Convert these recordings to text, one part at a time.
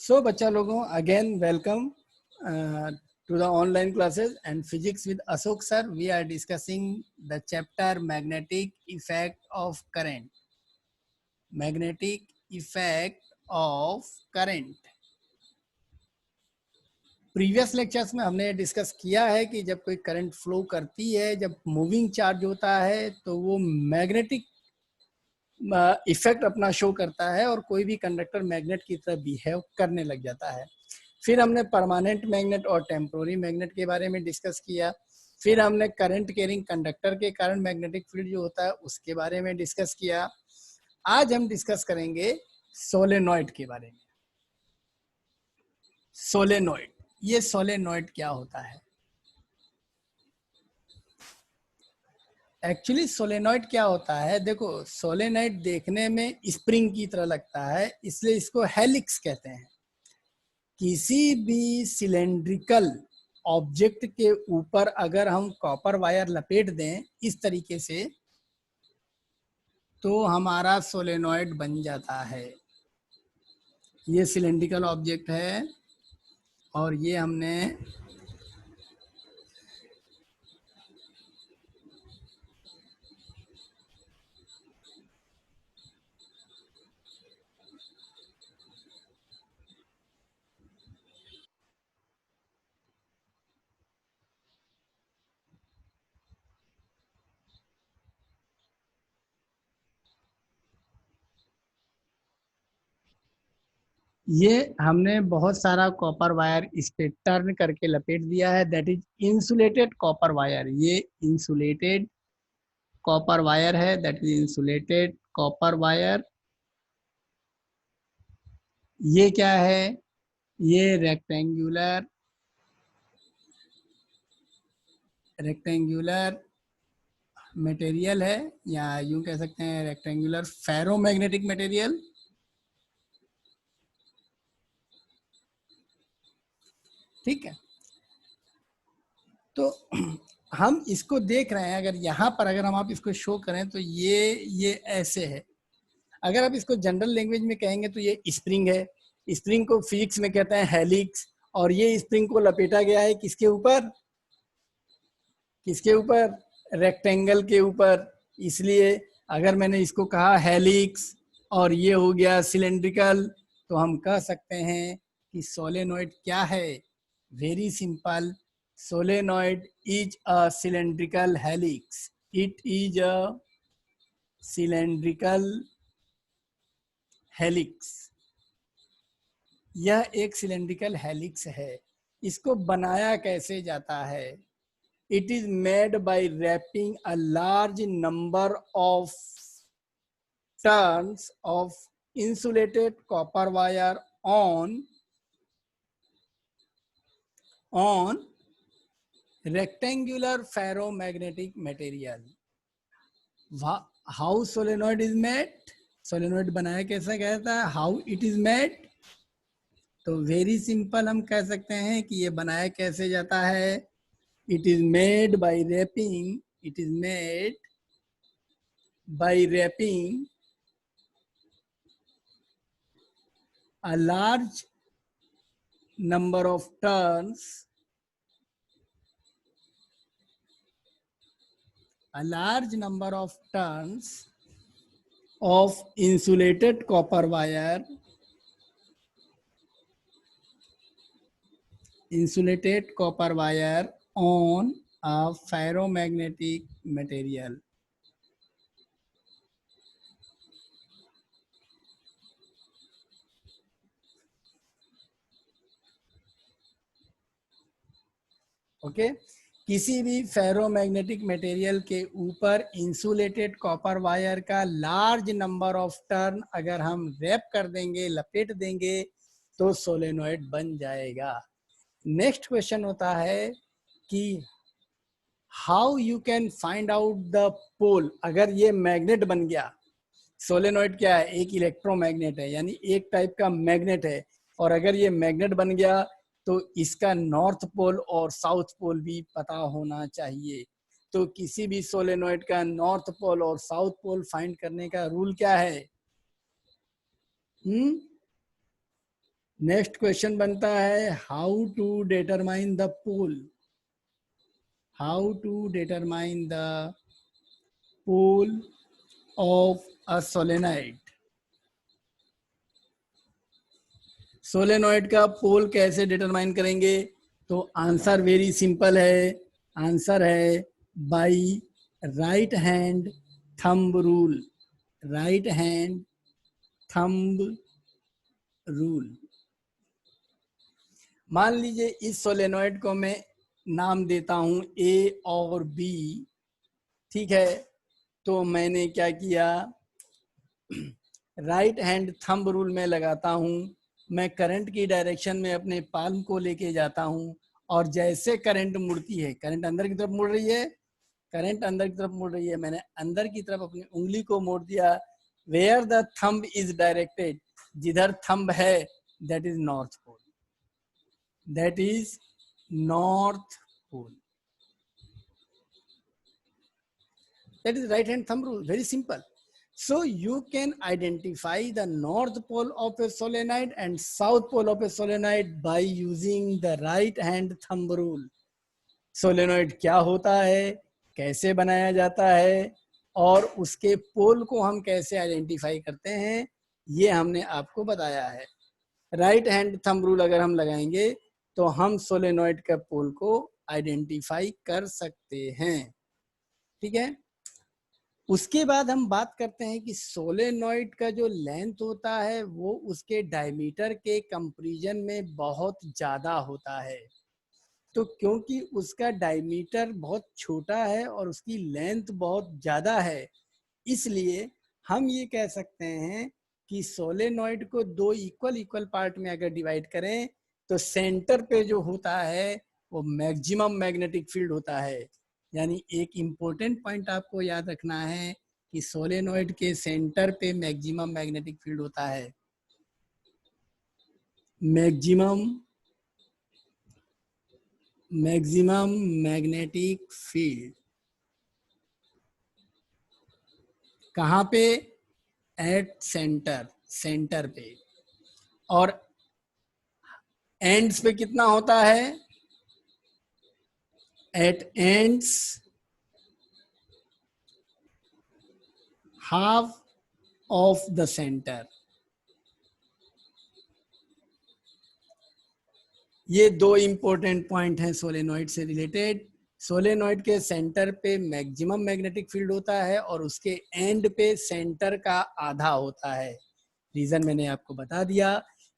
So, बच्चा लोगों, again welcome to the online classes and physics with Ashok sir. We are discussing the chapter magnetic effect of current. Magnetic effect of current. Previous lectures में हमने discuss किया है कि जब कोई current flow करती है, जब मूविंग चार्ज होता है तो वो मैग्नेटिक इफेक्ट अपना शो करता है और कोई भी कंडक्टर मैग्नेट की तरह बिहेव करने लग जाता है। फिर हमने परमानेंट मैग्नेट और टेम्पोररी मैग्नेट के बारे में डिस्कस किया। फिर हमने करंट कैरिंग कंडक्टर के कारण मैग्नेटिक फील्ड जो होता है उसके बारे में डिस्कस किया। आज हम डिस्कस करेंगे सोलेनॉइड के बारे में। सोलेनॉइड, ये सोलेनॉइड क्या होता है? एक्चुअली सोलेनॉइड क्या होता है, देखो सोलेनॉइड देखने में स्प्रिंग की तरह लगता है, इसलिए इसको हेलिक्स कहते हैं। किसी भी सिलेंड्रिकल ऑब्जेक्ट के ऊपर अगर हम कॉपर वायर लपेट दें इस तरीके से तो हमारा सोलेनॉइड बन जाता है। ये सिलेंड्रिकल ऑब्जेक्ट है और ये हमने बहुत सारा कॉपर वायर इस पे टर्न करके लपेट दिया है, that is insulated copper wire. ये इंसुलेटेड कॉपर वायर है, that is insulated copper wire. ये क्या है? ये रेक्टेंगुलर मटेरियल है, या यूं कह सकते हैं रेक्टेंगुलर फेरोमैग्नेटिक मटेरियल। ठीक है, तो हम इसको देख रहे हैं। अगर यहाँ पर अगर हम आप इसको शो करें तो ये ऐसे है। अगर आप इसको जनरल लैंग्वेज में कहेंगे तो ये स्प्रिंग है। स्प्रिंग को फिजिक्स में कहते हैं हेलिक्स, और ये स्प्रिंग को लपेटा गया है किसके ऊपर? किसके ऊपर? रेक्टेंगल के ऊपर। इसलिए अगर मैंने इसको कहा हेलिक्स और ये हो गया सिलेंड्रिकल, तो हम कह सकते हैं कि सोलेनॉइड क्या है? Very simple, solenoid is a cylindrical helix. It is a cylindrical helix. यह एक सिलेंड्रिकल हेलिक्स है। इसको बनाया कैसे जाता है? It is made by wrapping a large number of turns of insulated copper wire on rectangular ferromagnetic material. How solenoid is made? Solenoid बनाया कैसे गया था? How it is made? तो वेरी सिंपल, हम कह सकते हैं कि ये बनाया कैसे जाता है। It is made by wrapping. It is made by wrapping a large number of turns of insulated copper wire on a ferromagnetic material. Okay, किसी भी फेरोमैग्नेटिक मटेरियल के ऊपर इंसुलेटेड कॉपर वायर का लार्ज नंबर ऑफ टर्न अगर हम rap कर देंगे, लपेट देंगे, तो सोलेनॉइड बन जाएगा। नेक्स्ट क्वेश्चन होता है कि how you can find out the pole. अगर ये मैग्नेट बन गया, सोलेनॉइड क्या है? एक इलेक्ट्रोमैग्नेट है, यानी एक टाइप का मैग्नेट है। और अगर ये मैग्नेट बन गया तो इसका नॉर्थ पोल और साउथ पोल भी पता होना चाहिए। तो किसी भी सोलेनॉइड का नॉर्थ पोल और साउथ पोल फाइंड करने का रूल क्या है? नेक्स्ट क्वेश्चन बनता है how to determine the pole, how to determine the pole of a solenoid. Solenoid का पोल कैसे डिटरमाइन करेंगे? तो आंसर वेरी सिंपल है, आंसर है by right hand thumb rule, right hand thumb rule. मान लीजिए इस सोलेनोइड को मैं नाम देता हूं ए और बी, ठीक है। तो मैंने क्या किया, राइट हैंड थंब रूल में लगाता हूं, मैं करंट की डायरेक्शन में अपने पाल्म को लेके जाता हूं और जैसे करंट मुड़ती है, करंट अंदर की तरफ मुड़ रही है, करंट अंदर की तरफ मुड़ रही है, मैंने अंदर की तरफ अपनी उंगली को मोड़ दिया। Where the thumb is directed, जिधर थंब है that is north pole, that is north pole, that is right hand thumb rule, very simple. So you can identify the north pole of a solenoid and south pole of a solenoid by using the right hand thumb rule. Solenoid क्या होता है, कैसे बनाया जाता है और उसके पोल को हम कैसे आइडेंटिफाई करते हैं, ये हमने आपको बताया है। राइट हैंड थंब रूल अगर हम लगाएंगे तो हम सोलेनोइड के पोल को आइडेंटिफाई कर सकते हैं, ठीक है। उसके बाद हम बात करते हैं कि सोलेनोइड का जो लेंथ होता है वो उसके डायमीटर के कंपैरिजन में बहुत ज्यादा होता है। तो क्योंकि उसका डायमीटर बहुत छोटा है और उसकी लेंथ बहुत ज्यादा है, इसलिए हम ये कह सकते हैं कि सोलेनोइड को दो इक्वल इक्वल पार्ट में अगर डिवाइड करें तो सेंटर पे जो होता है वो मैक्सिमम मैग्नेटिक फील्ड होता है। यानी एक इम्पोर्टेंट पॉइंट आपको याद रखना है कि सोलेनोइड के सेंटर पे मैक्सिमम मैग्नेटिक फील्ड होता है, मैक्सिमम मैग्नेटिक फील्ड कहाँ पे? एट सेंटर, सेंटर पे। और एंड्स पे कितना होता है? At ends half of the centre. ये दो इंपॉर्टेंट पॉइंट हैं सोलेनोइड से रिलेटेड। सोलेनोइड के सेंटर पे मैक्सिमम मैग्नेटिक फील्ड होता है और उसके एंड पे सेंटर का आधा होता है। रीजन मैंने आपको बता दिया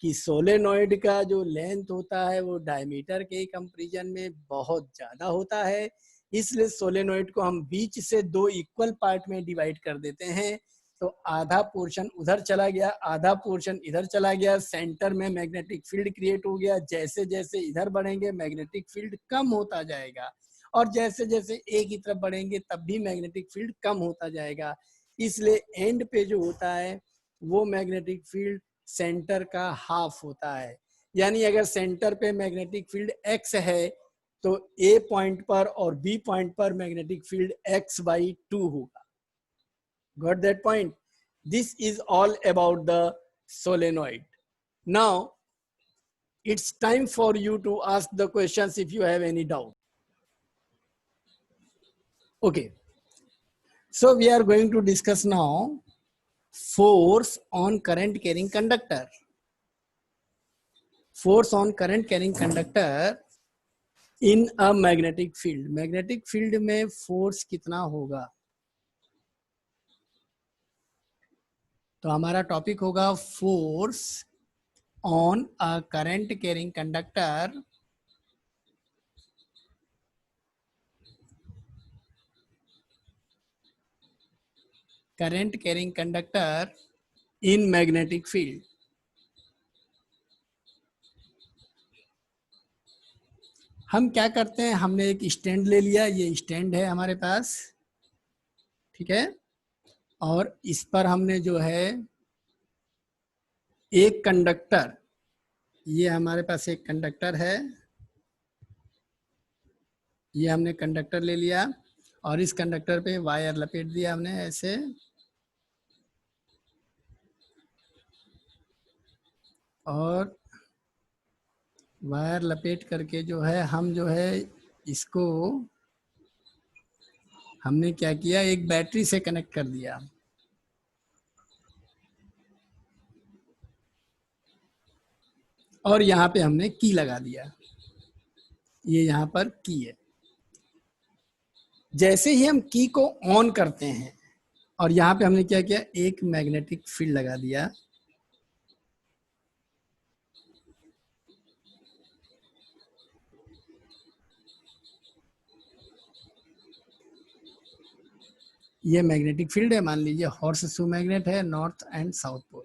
कि सोलेनोइड का जो लेंथ होता है वो डायमीटर के कंपैरिजन में बहुत ज्यादा होता है, इसलिए सोलेनोइड को हम बीच से दो इक्वल पार्ट में डिवाइड कर देते हैं। तो आधा पोर्शन उधर चला गया, आधा पोर्शन इधर चला गया, सेंटर में मैग्नेटिक फील्ड क्रिएट हो गया। जैसे जैसे इधर बढ़ेंगे मैग्नेटिक फील्ड कम होता जाएगा और जैसे जैसे एक ही तरफ बढ़ेंगे तब भी मैग्नेटिक फील्ड कम होता जाएगा। इसलिए एंड पे जो होता है वो मैग्नेटिक फील्ड सेंटर का हाफ होता है। यानी अगर सेंटर पे मैग्नेटिक फील्ड एक्स है तो ए पॉइंट पर और बी पॉइंट पर मैग्नेटिक फील्ड x/2 होगा। Got that point? This is all about the solenoid. Now it's time for you to ask the questions if you have any doubt. Okay, so we are going to discuss now force on current carrying conductor. Force on current carrying conductor in a magnetic field. Magnetic field में force कितना होगा? तो हमारा topic होगा force on a current carrying conductor current carrying conductor in magnetic field. हम क्या करते हैं, हमने एक स्टैंड ले लिया, ये स्टैंड है हमारे पास, ठीक है। और इस पर हमने जो है एक कंडक्टर, ये हमारे पास एक कंडक्टर है, ये हमने कंडक्टर ले लिया और इस कंडक्टर पे वायर लपेट दिया हमने ऐसे, और वायर लपेट करके जो है हम जो है इसको हमने क्या किया, एक बैटरी से कनेक्ट कर दिया। और यहाँ पे हमने की लगा दिया, ये यहाँ पर की है। जैसे ही हम की को ऑन करते हैं और यहाँ पे हमने क्या किया, एक मैग्नेटिक फील्ड लगा दिया। ये मैग्नेटिक फील्ड है, मान लीजिए हॉर्स शू मैग्नेट है, नॉर्थ एंड साउथ पोल।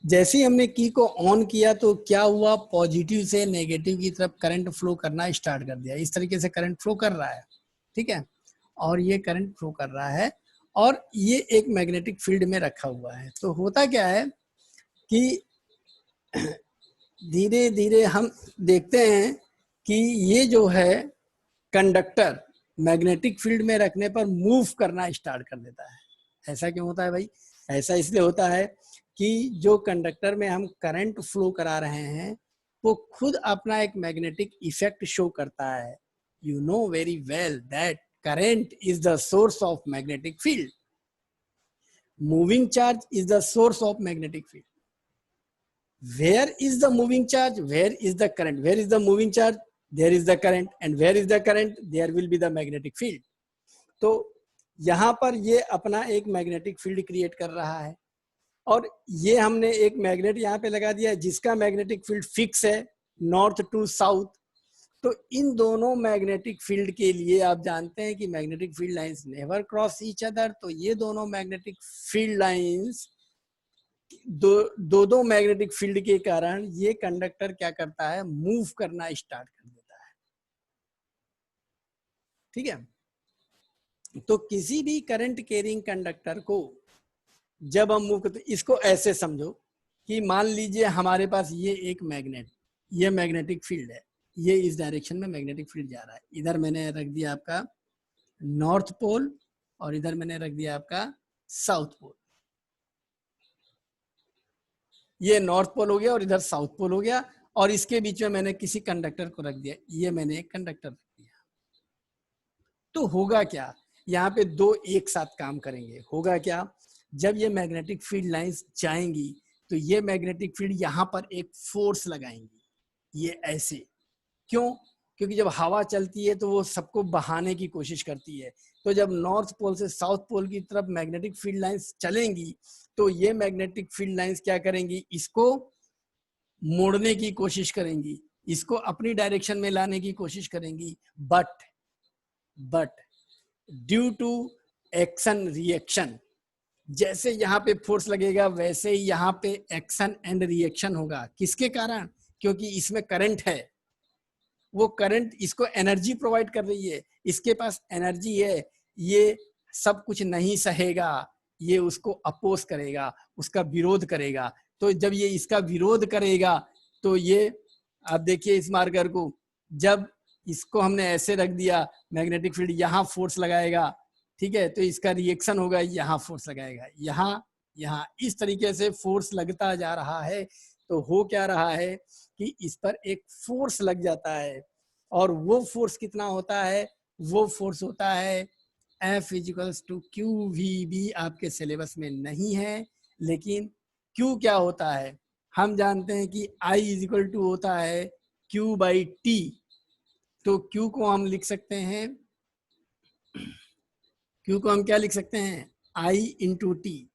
जैसे ही हमने की को ऑन किया तो क्या हुआ, पॉजिटिव से नेगेटिव की तरफ करंट फ्लो करना स्टार्ट कर दिया। इस तरीके से करंट फ्लो कर रहा है, ठीक है। और ये करंट फ्लो कर रहा है और ये एक मैग्नेटिक फील्ड में रखा हुआ है। तो होता क्या है कि धीरे धीरे हम देखते हैं कि ये जो है कंडक्टर मैग्नेटिक फील्ड में रखने पर मूव करना स्टार्ट कर देता है। ऐसा क्यों होता है भाई? ऐसा इसलिए होता है कि जो कंडक्टर में हम करंट फ्लो करा रहे हैं वो खुद अपना एक मैग्नेटिक इफेक्ट शो करता है। You know very well that current is the source of magnetic field, moving charge is the source of magnetic field. Where is the moving charge? Where is the current? Where is the moving charge? There is the current. And where is the current? There will be the magnetic field. तो यहाँ पर ये अपना एक magnetic field create कर रहा है और ये हमने एक मैग्नेट यहाँ पे लगा दिया जिसका मैग्नेटिक फील्ड फिक्स है नॉर्थ टू साउथ। तो इन दोनों मैग्नेटिक फील्ड के लिए आप जानते हैं कि magnetic field lines never cross each other. तो ये दोनों मैग्नेटिक फील्ड लाइंस दो मैग्नेटिक फील्ड के कारण ये कंडक्टर क्या करता है, मूव करना स्टार्ट कर देता है, ठीक है। तो किसी भी करंट कैरिंग कंडक्टर को जब हम मूव करते, इसको ऐसे समझो कि मान लीजिए हमारे पास ये एक मैग्नेट, ये मैग्नेटिक फील्ड है, ये इस डायरेक्शन में मैग्नेटिक फील्ड जा रहा है। इधर मैंने रख दिया आपका नॉर्थ पोल और इधर मैंने रख दिया आपका साउथ पोल। ये नॉर्थ पोल हो गया और इधर साउथ पोल हो गया और इसके बीच में मैंने किसी कंडक्टर को रख दिया, ये मैंने एक कंडक्टर रख दिया। तो होगा क्या, यहाँ पे दो एक साथ काम करेंगे। होगा क्या, जब ये मैग्नेटिक फील्ड लाइंस जाएंगी तो ये मैग्नेटिक फील्ड यहाँ पर एक फोर्स लगाएंगी, ये ऐसे। क्यों? क्योंकि जब हवा चलती है तो वो सबको बहाने की कोशिश करती है। तो जब नॉर्थ पोल से साउथ पोल की तरफ मैग्नेटिक फील्ड लाइंस चलेंगी तो ये मैग्नेटिक फील्ड लाइंस क्या करेंगी, इसको मोड़ने की कोशिश करेंगी, इसको अपनी डायरेक्शन में लाने की कोशिश करेंगी। But due to action reaction, जैसे यहाँ पे फोर्स लगेगा वैसे ही यहाँ पे एक्शन एंड रिएक्शन होगा। किसके कारण? क्योंकि इसमें करंट है, वो करंट इसको एनर्जी प्रोवाइड कर रही है, इसके पास एनर्जी है, ये सब कुछ नहीं सहेगा, ये उसको अपोज करेगा, उसका विरोध करेगा। तो जब ये इसका विरोध करेगा तो ये, आप देखिए इस मार्कर को, जब इसको हमने ऐसे रख दिया, मैग्नेटिक फील्ड यहाँ फोर्स लगाएगा, ठीक है, तो इसका रिएक्शन होगा, यहाँ फोर्स लगाएगा, यहाँ इस तरीके से फोर्स लगता जा रहा है। तो हो क्या रहा है कि इस पर एक फोर्स लग जाता है और वो फोर्स कितना होता है, वो फोर्स होता है F equals to Q V B. आपके सिलेबस में नहीं है, लेकिन Q क्या होता है हम जानते हैं कि I इजिकल टू होता है Q बाई T। तो Q को हम लिख सकते हैं, Q को हम क्या लिख सकते हैं, I इंटू T।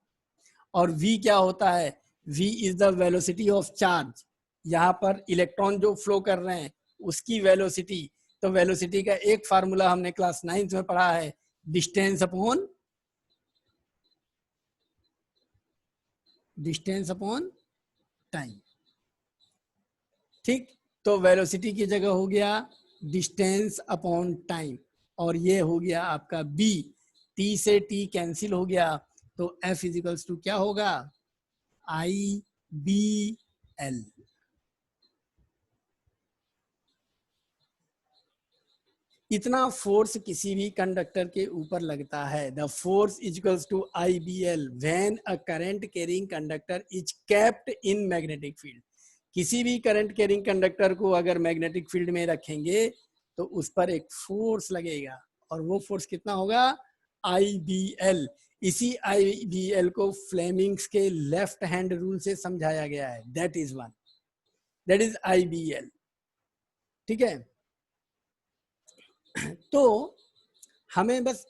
और V क्या होता है, V is the velocity of charge, यहाँ पर इलेक्ट्रॉन जो फ्लो कर रहे हैं उसकी वेलोसिटी। तो वेलोसिटी का एक फार्मूला हमने क्लास 9th में पढ़ा है, डिस्टेंस अपॉन टाइम, ठीक। तो वेलोसिटी की जगह हो गया डिस्टेंस अपॉन टाइम और ये हो गया आपका B। T से T कैंसिल हो गया तो F इजिकल्स टू क्या होगा, IBL। इतना फोर्स किसी भी कंडक्टर के ऊपर लगता है। The force equals to IBL when a current carrying conductor is kept in magnetic field. किसी भी करंट कैरिंग कंडक्टर को अगर मैग्नेटिक फील्ड में रखेंगे तो उस पर एक फोर्स लगेगा, और वो फोर्स कितना होगा, IBL। इसी IBL को फ्लेमिंग्स के लेफ्ट हैंड रूल से समझाया गया है, दैट इज IBL। ठीक है, तो हमें बस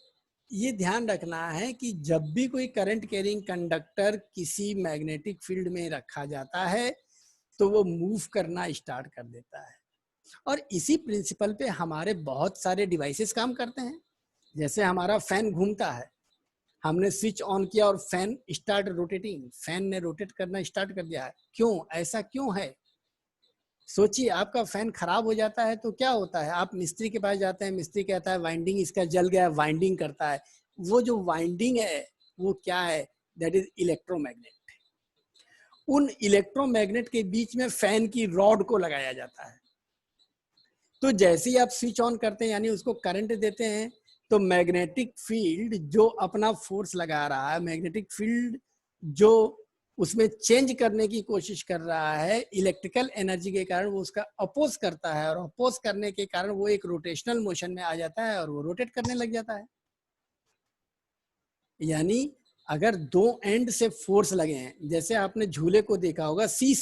ये ध्यान रखना है कि जब भी कोई करंट कैरिंग कंडक्टर किसी मैग्नेटिक फील्ड में रखा जाता है तो वो मूव करना स्टार्ट कर देता है। और इसी प्रिंसिपल पे हमारे बहुत सारे डिवाइसेस काम करते हैं। जैसे हमारा फैन घूमता है, हमने स्विच ऑन किया और फैन स्टार्ट रोटेटिंग, फैन ने रोटेट करना स्टार्ट कर दिया है। क्यों, ऐसा क्यों है? सोचिए, आपका फैन खराब हो जाता है तो क्या होता है, आप मिस्त्री के पास जाते हैं, मिस्त्री कहता है वाइंडिंग इसका जल गया, वाइंडिंग करता है। वो जो वाइंडिंग है वो क्या है, दैट इज इलेक्ट्रोमैग्नेट। उन इलेक्ट्रोमैग्नेट के बीच में फैन की रॉड को लगाया जाता है। तो जैसे ही आप स्विच ऑन करते हैं यानी उसको करंट देते हैं, तो मैग्नेटिक फील्ड जो अपना फोर्स लगा रहा है, मैग्नेटिक फील्ड जो उसमें चेंज करने की कोशिश कर रहा है इलेक्ट्रिकल एनर्जी के कारण, वो उसका अपोज करता है, और अपोज करने के कारण वो एक रोटेशनल मोशन में आ जाता है और वो रोटेट करने लग जाता है। यानी अगर दो एंड से फोर्स लगे हैं, जैसे आपने झूले को देखा होगा, सी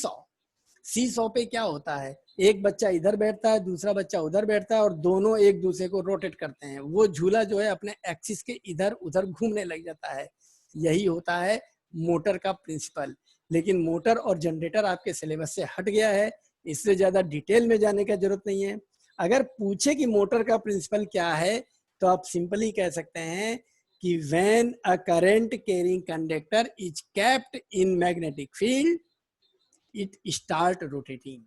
सौ पे क्या होता है, एक बच्चा इधर बैठता है, दूसरा बच्चा उधर बैठता है, और दोनों एक दूसरे को रोटेट करते हैं। वो झूला जो है अपने एक्सिस के इधर उधर घूमने लग जाता है। यही होता है मोटर का प्रिंसिपल। लेकिन मोटर और जनरेटर आपके सिलेबस से हट गया है, इससे ज्यादा डिटेल में जाने की जरूरत नहीं है। अगर पूछे कि मोटर का प्रिंसिपल क्या है, तो आप सिंपली कह सकते हैं कि when a current carrying conductor is kept in magnetic field it start rotating.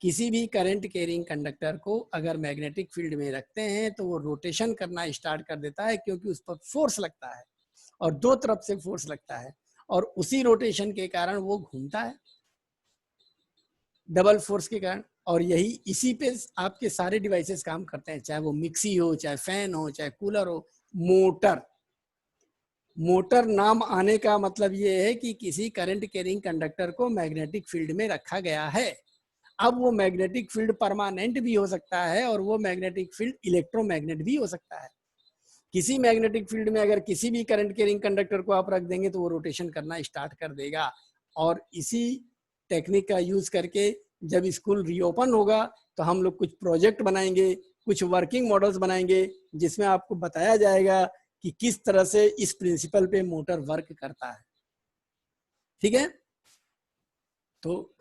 किसी भी करंट कैरिंग कंडक्टर को अगर मैग्नेटिक फील्ड में रखते हैं तो वो रोटेशन करना स्टार्ट कर देता है, क्योंकि उस पर फोर्स लगता है और दो तरफ से फोर्स लगता है, और उसी रोटेशन के कारण वो घूमता है, डबल फोर्स के कारण। और यही इसी पे आपके सारे डिवाइसेस काम करते हैं, चाहे वो मिक्सी हो, चाहे फैन हो, चाहे कूलर हो। मोटर नाम आने का मतलब ये है कि किसी करंट कैरिंग कंडक्टर को मैग्नेटिक फील्ड में रखा गया है। अब वो मैग्नेटिक फील्ड परमानेंट भी हो सकता है और वो मैग्नेटिक फील्ड इलेक्ट्रोमैग्नेट भी हो सकता है। किसी मैग्नेटिक फील्ड में अगर किसी भी करंट कैरिंग कंडक्टर को आप रख देंगे तो वो रोटेशन करना स्टार्ट कर देगा। और इसी टेक्निक का यूज करके जब स्कूल रीओपन होगा तो हम लोग कुछ प्रोजेक्ट बनाएंगे, कुछ वर्किंग मॉडल्स बनाएंगे, जिसमें आपको बताया जाएगा कि किस तरह से इस प्रिंसिपल पे मोटर वर्क करता है। ठीक है, तो